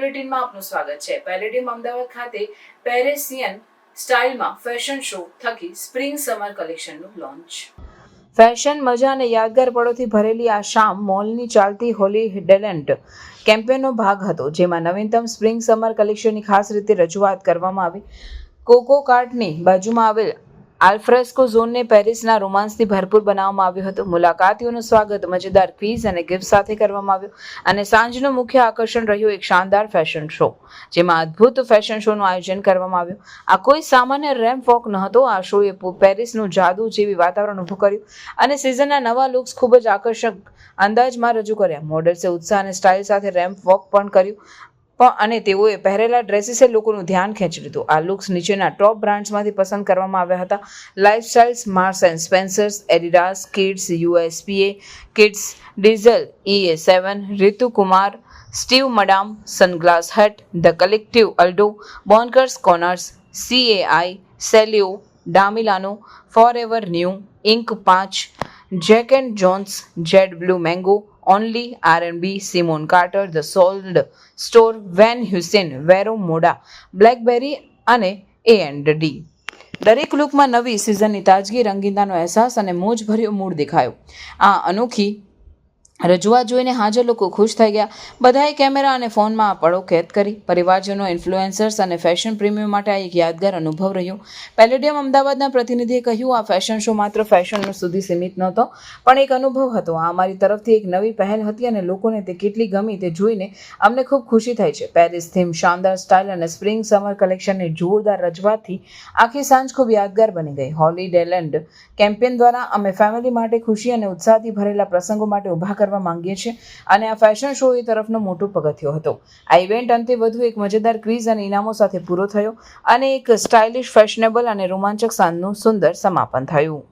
બુલેટિનમાં આપનું સ્વાગત છે। પેલેડિયમ અમદાવાદ ખાતે પેરિસિયન સ્ટાઇલમાં ફેશન શો થકી સ્પ્રિંગ સમર કલેક્શનનું લોન્ચ। ફેશન મજા અને યાદગાર પળોથી ભરેલી આ શામ મોલની ચાલતી હોલી ડેલેન્ટ કેમ્પેનનો ભાગ હતો, જેમાં નવીનતમ સ્પ્રિંગ સમર કલેક્શનની ખાસ રીતે રજૂઆત કરવામાં આવી। કોકો કાર્ટની બાજુમાં આવેલ આલ્ફ્રેસ્કો ઝોનને પેરિસના રોમાન્સથી ભરપૂર બનાવવામાં આવ્યો હતો। મુલાકાતીઓનું સ્વાગત મજેદાર ક્વિઝ અને ગિફ્ટ સાથે કરવામાં આવ્યું અને સાંજનું મુખ્ય આકર્ષણ રહ્યું એક શાનદાર ફેશન શો, જેમાં અદ્ભુત ફેશન શોનું આયોજન કરવામાં આવ્યું। આ કોઈ સામાન્ય રેમ્પ વોક નહોતો। આ શોએ પેરિસનું જાદુ જેવી વાતાવરણ ઊભું કર્યું અને સિઝનના નવા લુક્સ ખૂબ જ આકર્ષક અંદાજમાં રજૂ કર્યા। મોડલ્સે ઉત્સાહ અને સ્ટાઇલ સાથે રેમ્પ વોક પણ કર્યું અને તેઓએ પહેરેલા ડ્રેસીસે લોકોનું ધ્યાન ખેંચી લીધું। આ લુક્સ નીચેના ટોપ બ્રાન્ડ્સમાંથી પસંદ કરવામાં આવ્યા હતા: Lifestyles, Marks and Spencers, Adidas, Kids, USPA Kids, Diesel, EA7, Ritu Kumar, Steve Madden, Sunglass Hut, The Collective, Aldo, Bonkers Corners, CAI, Celio, Da Milano, Forever New, Inc 5, Jack and Jones, Jade Blue Mango, Only, R&B, Simon Carter, The Souled Store, Van Heusen, Vero Moda, blackberry અને A&D। દરેક લુકમાં નવી સિઝનની તાજગી, રંગીનતાનો અહેસાસ અને મોજભર્યો mood દેખાયો। આ અનોખી રજૂઆત જોઈને હાજર લોકો ખુશ થઈ ગયા। બધાએ કેમેરા અને ફોનમાં આ પળો કેદ કરી। પરિવારજનો, ઇન્ફ્લુએન્સર્સ અને ફેશન પ્રેમીઓ માટે આ એક યાદગાર અનુભવ રહ્યો। પેલેડિયમ અમદાવાદના પ્રતિનિધિએ કહ્યું, આ ફેશન શો માત્ર ફેશન સુધી સીમિત નહોતો, પણ એક અનુભવ હતો। આ અમારી તરફથી એક નવી પહેલ હતી અને લોકોને તે કેટલી ગમી તે જોઈને અમને ખૂબ ખુશી થઈ છે। પેરિસ થીમ, શાનદાર સ્ટાઇલ અને સ્પ્રિંગ સમર કલેક્શનની જોરદાર રજૂઆતથી આખી સાંજ ખૂબ યાદગાર બની ગઈ। હોલી ડેલેન્ટ કેમ્પેન દ્વારા અમે ફેમિલી માટે ખુશી અને ઉત્સાહથી ભરેલા પ્રસંગો માટે ઊભા કરવા માંગીએ છીએ અને આ ફેશન શો એ તરફનો મોટો પગથિયો હતો। આ ઇવેન્ટ અંતે વધુ એક મજેદાર ક્વિઝ અને ઇનામો સાથે પૂરો થયો અને એક સ્ટાઇલિશ, ફેશનેબલ અને રોમાંચક સાંજનું સુંદર સમાપન થયું।